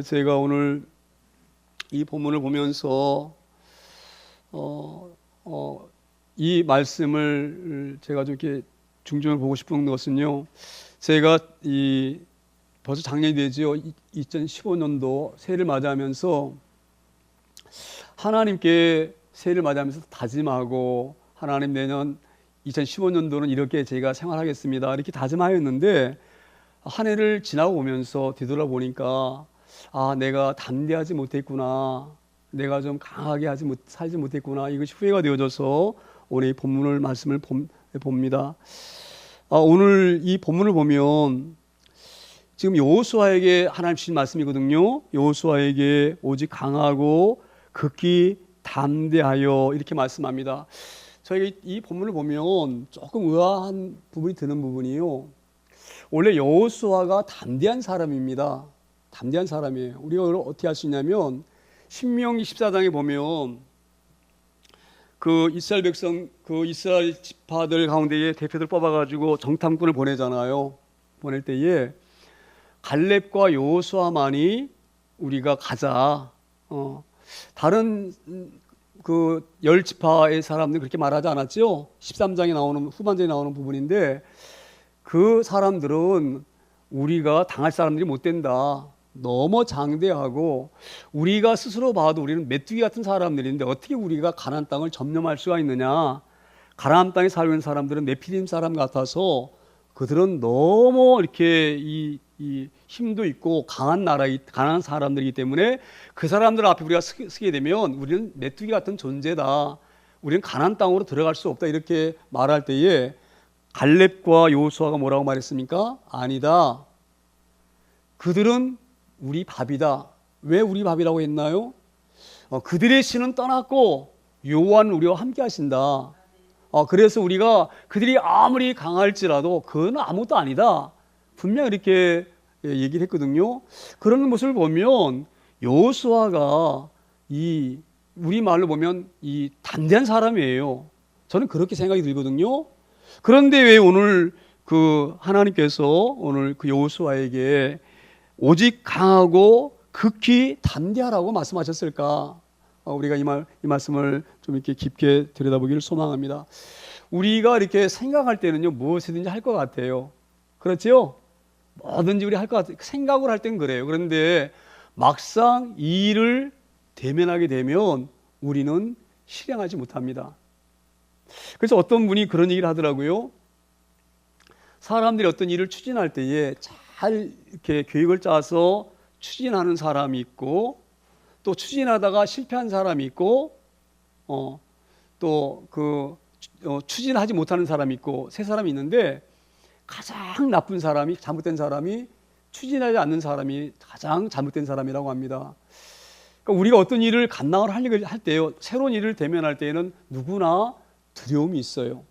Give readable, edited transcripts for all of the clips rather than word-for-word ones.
제가 오늘 이 본문을 보면서 이 말씀을 제가 좀 이렇게 중점을 보고 싶은 것은요. 제가 벌써 작년이 되죠. 2015년도 새해를 맞이하면서 하나님께 새해를 맞이하면서 다짐하고 하나님 내년 2015년도는 이렇게 제가 생활하겠습니다. 이렇게 다짐하였는데 한 해를 지나고 오면서 되돌아보니까 내가 담대하지 못했구나. 내가 좀 강하게 살지 못했구나. 이것이 후회가 되어져서 오늘 이 본문을 말씀을 봅니다. 오늘 이 본문을 보면 지금 여호수아에게 하나님 주신 말씀이거든요. 여호수아에게 오직 강하고 극히 담대하여 이렇게 말씀합니다. 저희가 이 본문을 보면 조금 의아한 부분이 드는 부분이요. 원래 여호수아가 담대한 사람입니다. 담대한 사람이에요. 우리가 어떻게 할 수 있냐면 신명기 14장에 보면 그 이스라엘 백성, 그 이스라엘 지파들 가운데에 대표들 뽑아가지고 정탐꾼을 보내잖아요. 보낼 때에 갈렙과 여호수아만이 우리가 가자. 다른 그 열 지파의 사람들은 그렇게 말하지 않았죠. 13장에 나오는 후반전에 나오는 부분인데 그 사람들은 우리가 당할 사람들이 못 된다. 너무 장대하고 우리가 스스로 봐도 우리는 메뚜기 같은 사람들인데 어떻게 우리가 가나안 땅을 점령할 수가 있느냐. 가나안 땅에 살고 있는 사람들은 네피림 사람 같아서 그들은 너무 이렇게 이 힘도 있고 강한 사람들이기 때문에 그 사람들 앞에 우리가 서게 되면 우리는 메뚜기 같은 존재다. 우리는 가나안 땅으로 들어갈 수 없다. 이렇게 말할 때에 갈렙과 여호수아가 뭐라고 말했습니까? 아니다. 그들은 우리 밥이다. 왜 우리 밥이라고 했나요? 그들의 신은 떠났고 여호와는 우리와 함께 하신다. 그래서 우리가 그들이 아무리 강할지라도 그건 아무것도 아니다. 분명 이렇게 얘기를 했거든요. 그런 모습을 보면 여호수아가 우리 말로 보면 이 담대한 사람이에요. 저는 그렇게 생각이 들거든요. 그런데 왜 오늘 그 하나님께서 오늘 그 여호수아에게 오직 강하고 극히 담대하라고 말씀하셨을까? 우리가 이 말씀을 좀 이렇게 깊게 들여다보기를 소망합니다. 우리가 이렇게 생각할 때는요, 무엇이든지 할 것 같아요. 그렇죠? 뭐든지 우리 할 것 같아요. 생각을 할 땐 그래요. 그런데 막상 이 일을 대면하게 되면 우리는 실행하지 못합니다. 그래서 어떤 분이 그런 얘기를 하더라고요. 사람들이 어떤 일을 추진할 때에 잘 이렇게 계획을 짜서 추진하는 사람이 있고 또 추진하다가 실패한 사람이 있고 또 추진하지 못하는 사람이 있고 세 사람이 있는데 가장 나쁜 사람이 잘못된 사람이 추진하지 않는 사람이 가장 잘못된 사람이라고 합니다. 그러니까 우리가 어떤 일을 감당을 할 때요, 새로운 일을 대면할 때에는 누구나 두려움이 있어요.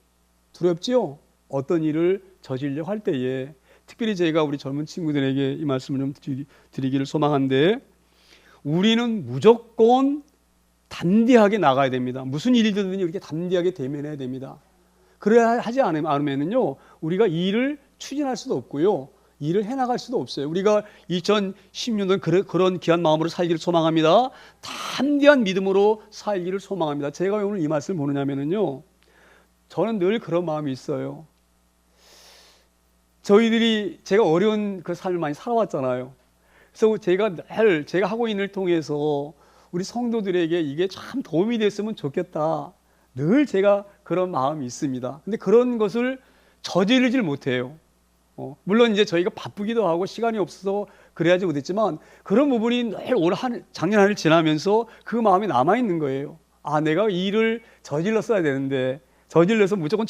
두렵지요? 어떤 일을 저지르려고 할 때에 특별히 제가 우리 젊은 친구들에게 이 말씀을 좀 드리기를 소망한데 우리는 무조건 담대하게 나가야 됩니다. 무슨 일이든지 이렇게 담대하게 대면해야 됩니다. 그래야 하지 않으면요 우리가 이 일을 추진할 수도 없고요 일을 해나갈 수도 없어요. 우리가 2010년도는 그런 귀한 마음으로 살기를 소망합니다. 담대한 믿음으로 살기를 소망합니다. 제가 왜 오늘 이 말씀을 보느냐면요 저는 늘 그런 마음이 있어요. 제가 어려운 그 삶을 많이 살아왔잖아요. 그래서 제가 하고 있는 일 통해서 우리 성도들에게 이게 참 도움이 됐으면 좋겠다. 늘 제가 그런 마음이 있습니다. 근데 그런 것을 저지르질 못해요. 물론 이제 저희가 바쁘기도 하고 시간이 없어서 그래야지 못했지만 그런 부분이 늘 작년 한 해 지나면서 그 마음이 남아있는 거예요. 내가 이 일을 저질렀어야 되는데 저질러서 무조건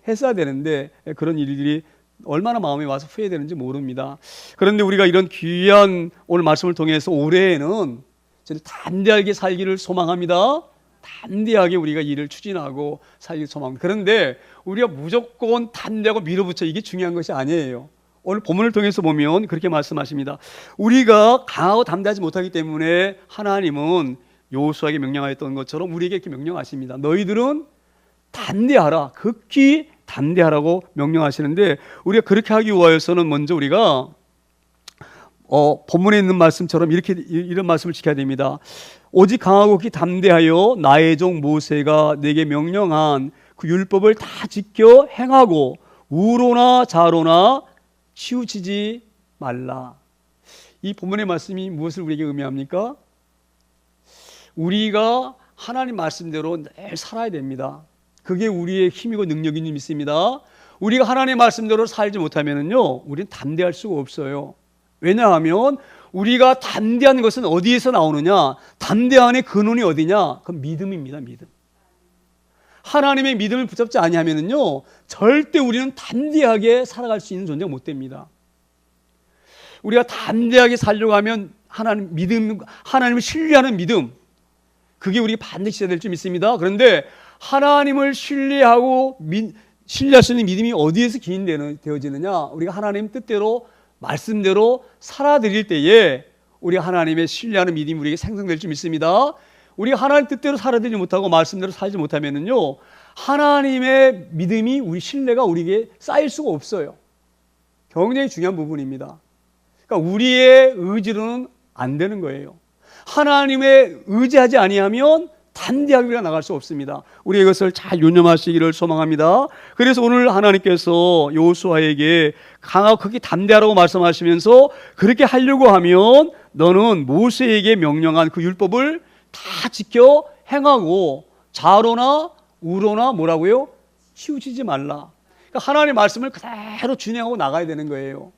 했어야 되는데 그런 일들이 얼마나 마음에 와서 후회되는지 모릅니다. 그런데 우리가 이런 귀한 오늘 말씀을 통해서 올해에는 저는 담대하게 살기를 소망합니다. 담대하게 우리가 일을 추진하고 살기를 소망합니다. 그런데 우리가 무조건 담대하고 밀어붙여 이게 중요한 것이 아니에요. 오늘 본문을 통해서 보면 그렇게 말씀하십니다. 우리가 강하고 담대하지 못하기 때문에 하나님은 여호수아에게 명령하였던 것처럼 우리에게 이렇게 명령하십니다. 너희들은 담대하라. 극히 담대하라고 명령하시는데 우리가 그렇게 하기 위하여서는 먼저 우리가 본문에 있는 말씀처럼 이런 말씀을 지켜야 됩니다. 오직 강하고 깊이 담대하여 나의 종 모세가 내게 명령한 그 율법을 다 지켜 행하고 우로나 좌로나 치우치지 말라. 이 본문의 말씀이 무엇을 우리에게 의미합니까? 우리가 하나님 말씀대로 늘 살아야 됩니다. 그게 우리의 힘이고 능력인 줄 믿습니다. 우리가 하나님 말씀대로 살지 못하면요, 우리는 담대할 수가 없어요. 왜냐하면 우리가 담대한 것은 어디에서 나오느냐? 담대함의 근원이 어디냐? 그건 믿음입니다. 믿음. 하나님의 믿음을 붙잡지 아니하면요, 절대 우리는 담대하게 살아갈 수 있는 존재가 못 됩니다. 우리가 담대하게 살려고 하면 하나님을 신뢰하는 믿음, 그게 우리가 반드시 있어야 될 줄 믿습니다. 그런데 하나님을 신뢰하고 신뢰할 수 있는 믿음이 어디에서 기인되어지느냐? 우리가 하나님 뜻대로 말씀대로 살아드릴 때에 우리가 하나님의 신뢰하는 믿음이 우리에게 생성될 줄 믿습니다. 우리가 하나님 뜻대로 살아들지 못하고 말씀대로 살지 못하면요, 하나님의 믿음이 우리 신뢰가 우리에게 쌓일 수가 없어요. 굉장히 중요한 부분입니다. 그러니까 우리의 의지로는 안 되는 거예요. 하나님의 의지하지 아니하면 담대하게 우리가 나갈 수 없습니다. 우리 이것을 잘 유념하시기를 소망합니다. 그래서 오늘 하나님께서 여호수아에게 강하고 크게 담대하라고 말씀하시면서 그렇게 하려고 하면 너는 모세에게 명령한 그 율법을 다 지켜 행하고 좌로나 우로나 뭐라고요? 치우치지 말라. 그러니까 하나님의 말씀을 그대로 준행하고 나가야 되는 거예요.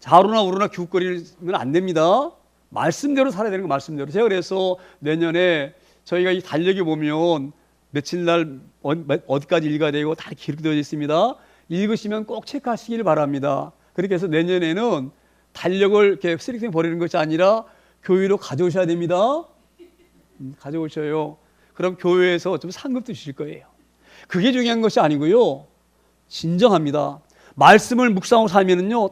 좌로나 우로나 기웃거리면 안 됩니다. 말씀대로 살아야 되는 거 말씀대로. 제가 그래서 내년에 저희가 이 달력에 보면 며칠 날 어디까지 읽어야 되고 다 기록되어 있습니다. 읽으시면 꼭 체크하시길 바랍니다. 그렇게 해서 내년에는 달력을 이렇게 쓰레기통에 버리는 것이 아니라 교회로 가져오셔야 됩니다. 가져오셔요. 그럼 교회에서 좀 상급도 주실 거예요. 그게 중요한 것이 아니고요, 진정합니다. 말씀을 묵상하고 살면은요,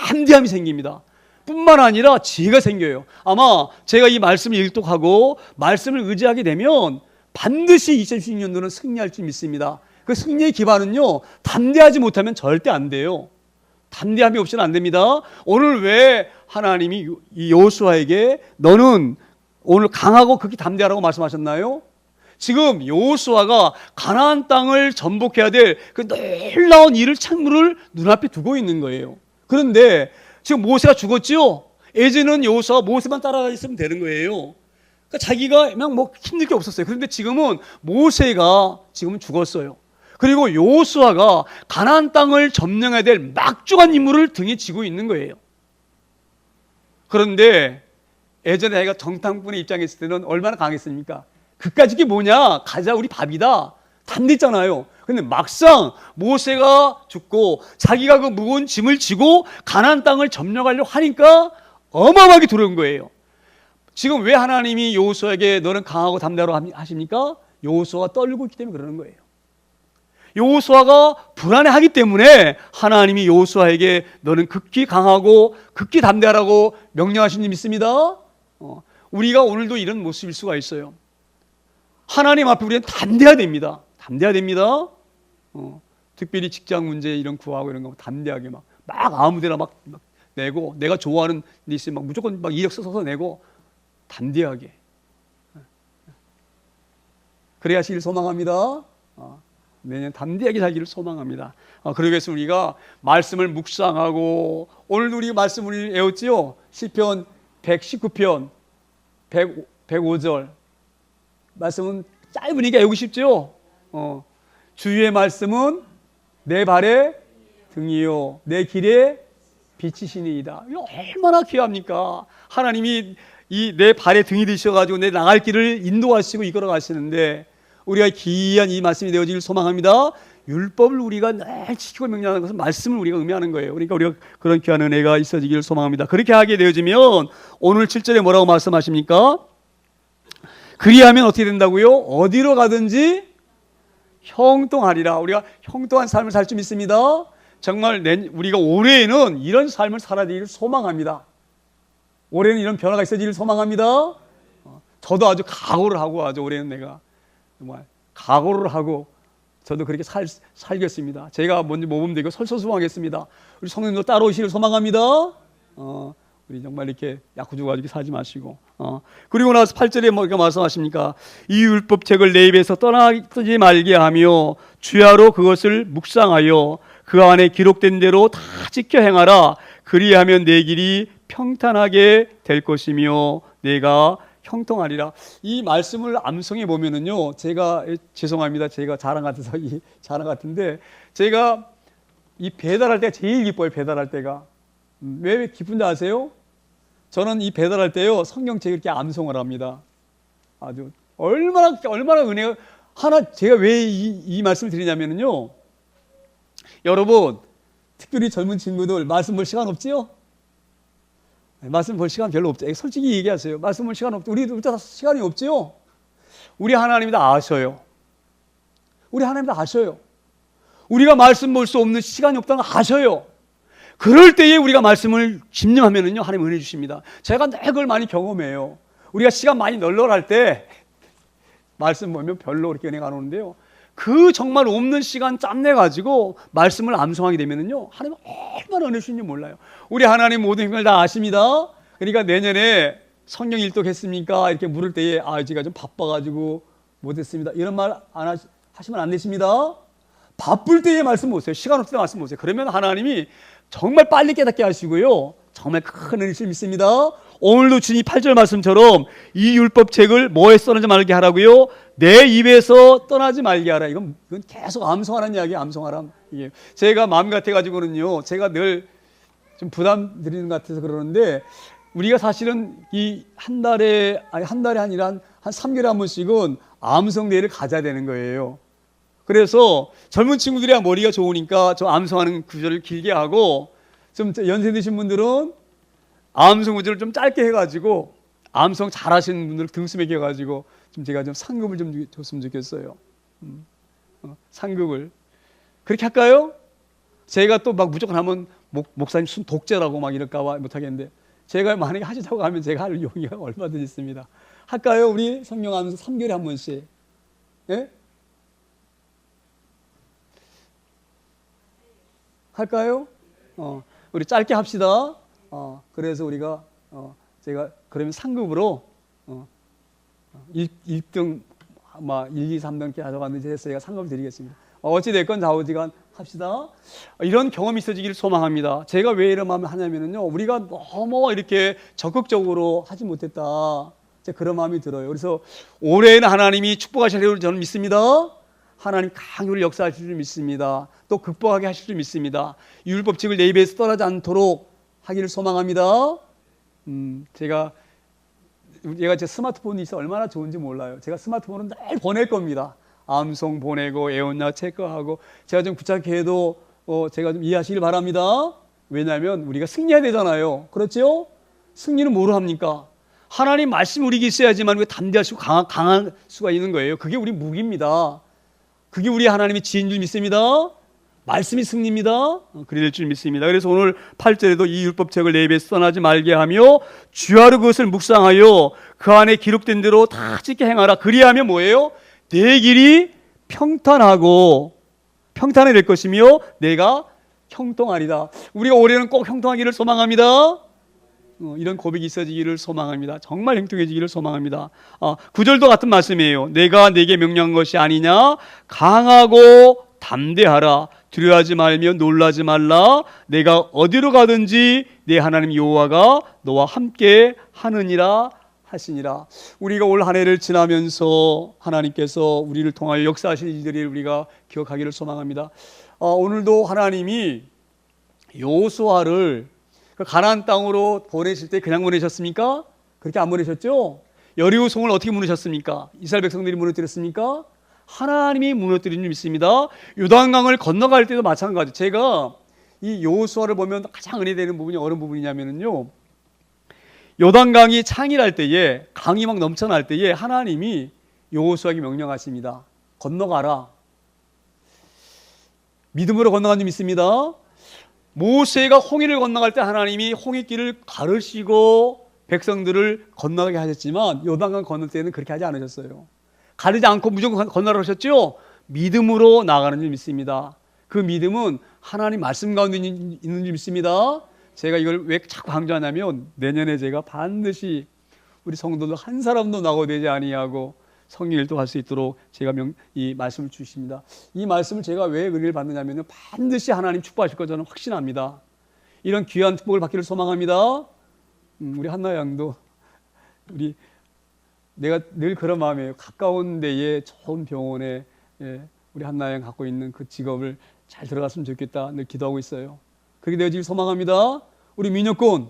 담대함이 생깁니다. 뿐만 아니라 지혜가 생겨요. 아마 제가 이 말씀을 일독하고 말씀을 의지하게 되면 반드시 2016년도는 승리할 줄 믿습니다. 그 승리의 기반은요, 담대하지 못하면 절대 안 돼요. 담대함이 없이는 안 됩니다. 오늘 왜 하나님이 이 여호수아에게 너는 오늘 강하고 극히 담대하라고 말씀하셨나요? 지금 여호수아가 가나안 땅을 전복해야 될 그 놀라운 일을 창문을 눈앞에 두고 있는 거예요. 그런데 지금 모세가 죽었지요? 예전에는 여호수아가 모세만 따라가 있으면 되는 거예요. 그러니까 자기가 그냥 뭐 힘들 게 없었어요. 그런데 지금은 모세가 지금은 죽었어요. 그리고 여호수아가 가나안 땅을 점령해야 될 막중한 임무를 등에 지고 있는 거예요. 그런데 예전에 자기가 정탐꾼의 입장에 있을 때는 얼마나 강했습니까? 그까짓 게 뭐냐? 가자, 우리 밥이다. 담댔잖아요. 근데 막상 모세가 죽고 자기가 그 무거운 짐을 지고 가나안 땅을 점령하려고 하니까 어마어마하게 두려운 거예요. 지금 왜 하나님이 여호수아에게 너는 강하고 담대하라고 하십니까? 여호수아가 떨고 있기 때문에 그러는 거예요. 여호수아가 불안해하기 때문에 하나님이 여호수아에게 너는 극히 강하고 극히 담대하라고 명령하신 줄 믿습니다. 우리가 오늘도 이런 모습일 수가 있어요. 하나님 앞에 우리는 담대해야 됩니다. 담대해야 됩니다. 특별히 직장 문제 이런 구하고 이런 거 담대하게 막 아무데나 막 내고, 내가 좋아하는 데 있으면 막 무조건 막 이력 써서 내고 담대하게. 그래야 하시길 소망합니다. 내년 담대하게 살기를 소망합니다. 그러기 위해서 우리가 말씀을 묵상하고, 오늘도 우리 말씀을 외웠지요? 시편 119편 105절 말씀은 짧으니까 외우기 쉽죠? 주의 말씀은 내 발의 등이요 내 길에 빛이시니이다. 이거 얼마나 귀합니까? 하나님이 이 내 발의 등이 되셔가지고 내 나갈 길을 인도하시고 이끌어 가시는데, 우리가 귀한 이 말씀이 되어지길 소망합니다. 율법을 우리가 늘 지키고 명령하는 것은 말씀을 우리가 의미하는 거예요. 그러니까 우리가 그런 귀한 은혜가 있어지기를 소망합니다. 그렇게 하게 되어지면 오늘 7절에 뭐라고 말씀하십니까? 그리하면 어떻게 된다고요? 어디로 가든지 형통하리라. 우리가 형통한 삶을 살 줄 믿습니다. 정말 우리가 올해에는 이런 삶을 살아야되기를 소망합니다. 올해는 이런 변화가 있어지기를 소망합니다. 저도 아주 각오를 하고 올해는 내가 정말 각오를 하고 저도 그렇게 살겠습니다. 제가 먼저 모범되고 설소수방하겠습니다. 우리 성도님도 따라오시기를 소망합니다. 우리 정말 이렇게 야구주 가지고 살지 마시고. 그리고 나서 8절에 뭐가 말씀하십니까? 이 율법책을 내 입에서 떠나지 말게 하며 주야로 그것을 묵상하여 그 안에 기록된 대로 다 지켜 행하라. 그리하면 내 길이 평탄하게 될 것이며 내가 형통하리라. 이 말씀을 암송해 보면은요, 제가 죄송합니다. 제가 자랑 같아서 이 자랑 같은데 제가 이 배달할 때가 제일 기뻐요. 배달할 때가. 왜 기쁜지 아세요? 저는 이 배달할 때요, 성경책을 이렇게 암송을 합니다. 아주 얼마나 은혜가 하나. 제가 왜 이 말씀을 드리냐면요, 여러분 특별히 젊은 친구들 말씀 볼 시간 없지요? 말씀 볼 시간 별로 없죠. 솔직히 얘기하세요. 말씀 볼 시간 없죠. 우리도 다 시간이 없지요? 우리 하나님이 다 아셔요. 우리 하나님 다 아셔요. 우리가 말씀 볼 수 없는 시간이 없다는 거 아셔요. 그럴 때에 우리가 말씀을 집념하면은요, 하나님 은혜 주십니다. 제가 늘 그걸 많이 경험해요. 우리가 시간 많이 널널할 때 말씀 보면 별로 그렇게 은혜가 안 오는데요, 그 정말 없는 시간 짬내 가지고 말씀을 암송하게 되면은요, 하나님 얼마나 은혜 주시는지 몰라요. 우리 하나님 모든 힘을 다 아십니다. 그러니까 내년에 성령 일독했습니까? 이렇게 물을 때에 제가 좀 바빠가지고 못했습니다, 이런 말 안 하시면 안 되십니다. 바쁠 때에 말씀 보세요. 시간 없을 때 말씀 보세요. 그러면 하나님이 정말 빨리 깨닫게 하시고요, 정말 큰 은혜를 믿습니다. 오늘도 주님 8절 말씀처럼 이 율법책을 뭐에 써나지 말게 하라고요? 내 입에서 떠나지 말게 하라. 이건 계속 암송하라는 이야기예요. 암송하라. 이게 제가 마음 같아가지고는요, 제가 늘 좀 부담 드리는 것 같아서 그러는데, 우리가 사실은 이 한 달에 아니라 한 3개월에 한 번씩은 암송대회를 가져야 되는 거예요. 그래서 젊은 친구들이야 머리가 좋으니까 저 암송하는 구절을 길게 하고, 좀 연세 드신 분들은 암송 구절을 좀 짧게 해가지고, 암송 잘하시는 분들 등수매 해가지고 좀 제가 좀 상급을 좀 줬으면 좋겠어요. 상급을 그렇게 할까요? 제가 또 막 무조건 하면 목사님 순 독재라고 막 이럴까봐 못하겠는데, 제가 만약에 하시자고 하면 제가 할 용의가 얼마든지 있습니다. 할까요? 우리 성령 암송 3개월에 한 번씩. 예? 할까요? 우리 짧게 합시다. 그래서 우리가 제가 그러면 상급으로 1등 1, 2, 3등 이렇게 가져갔는지 해서 제가 상급을 드리겠습니다. 어찌됐건 좌우지간 합시다. 이런 경험이 있어지기를 소망합니다. 제가 왜 이런 마음을 하냐면요, 우리가 너무 이렇게 적극적으로 하지 못했다, 그런 마음이 들어요. 그래서 올해는 하나님이 축복하실 줄 저는 믿습니다. 하나님 강요를 역사하실 줄 믿습니다. 또 극복하게 하실 줄 믿습니다. 율법칙을 내 입에서 떠나지 않도록 하기를 소망합니다. 제가 제 스마트폰이 있어 얼마나 좋은지 몰라요. 제가 스마트폰은 늘 보낼 겁니다. 암송 보내고 애원나 체크하고, 제가 좀 귀찮게 해도 제가 좀 이해하시길 바랍니다. 왜냐하면 우리가 승리해야 되잖아요. 그렇죠? 승리는 뭐로 합니까? 하나님 말씀 우리에게 있어야지만 우리가 담대하시고 강한 수가 있는 거예요. 그게 우리 무기입니다. 그게 우리 하나님의 지혜인 줄 믿습니다. 말씀이 승리입니다. 그리 될 줄 믿습니다. 그래서 오늘 8절에도 이 율법책을 내 입에서 떠나지 말게 하며 주야로 그것을 묵상하여 그 안에 기록된 대로 다 지켜 행하라. 그리하면 뭐예요? 내 길이 평탄하게 될 것이며 내가 형통하리다. 우리가 올해는 꼭 형통하기를 소망합니다. 이런 고백이 있어지기를 소망합니다. 정말 형통해지기를 소망합니다. 9절도 같은 말씀이에요. 내가 내게 명령한 것이 아니냐? 강하고 담대하라. 두려워하지 말며 놀라지 말라. 내가 어디로 가든지 내 하나님 여호와가 너와 함께 하느니라 하시니라. 우리가 올 한 해를 지나면서 하나님께서 우리를 통하여 역사하실 일들을 우리가 기억하기를 소망합니다. 오늘도 하나님이 여호수아를 가나안 땅으로 보내실 때 그냥 보내셨습니까? 그렇게 안 보내셨죠? 여리고 성을 어떻게 무너뜨렸습니까? 이스라엘 백성들이 무너뜨렸습니까? 하나님이 무너뜨린 줄 믿습니다. 요단강을 건너갈 때도 마찬가지. 제가 이 여호수아를 보면 가장 은혜되는 부분이 어느 부분이냐면요, 요단강이 창일할 때에, 강이 막 넘쳐날 때에 하나님이 여호수아에게 명령하십니다. 건너가라. 믿음으로 건너간 줄 믿습니다. 모세가 홍해를 건너갈 때 하나님이 홍해길을 가르시고 백성들을 건너가게 하셨지만 요단강 건널 때는 그렇게 하지 않으셨어요. 가르지 않고 무조건 건너라 하셨죠? 믿음으로 나가는 줄 믿습니다. 그 믿음은 하나님 말씀 가운데 있는 줄 믿습니다. 제가 이걸 왜 자꾸 강조하냐면 내년에 제가 반드시 우리 성도들 한 사람도 낙오되지 아니하고 성령일도 할 수 있도록 제가 이 말씀을 주십니다. 이 말씀을 제가 왜 은혜를 받느냐면 반드시 하나님 축복하실 거 저는 확신합니다. 이런 귀한 축복을 받기를 소망합니다. 우리 한나 양도 내가 늘 그런 마음이에요. 가까운 데에 좋은 병원에 우리 한나 양 갖고 있는 그 직업을 잘 들어갔으면 좋겠다 늘 기도하고 있어요. 그렇게 되어지길 소망합니다. 우리 민혁군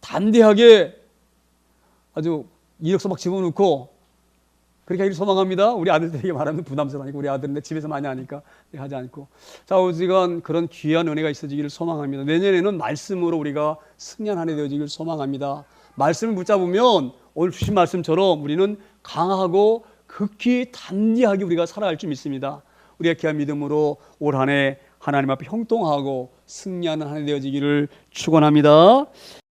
담대하게 아주 이력서 막 집어넣고 그렇게 하기를 소망합니다. 우리 아들들에게 말하면 부담스러우니까 우리 아들은 내 집에서 많이 하니까 하지 않고 자 오직은 그런 귀한 은혜가 있어지기를 소망합니다. 내년에는 말씀으로 우리가 승리한 한 해 되어지기를 소망합니다. 말씀을 붙잡으면 오늘 주신 말씀처럼 우리는 강하고 극히 담대하게 우리가 살아갈 줄 믿습니다. 우리가 귀한 믿음으로 올 한 해 하나님 앞에 형통하고 승리하는 한 해 되어지기를 축원합니다.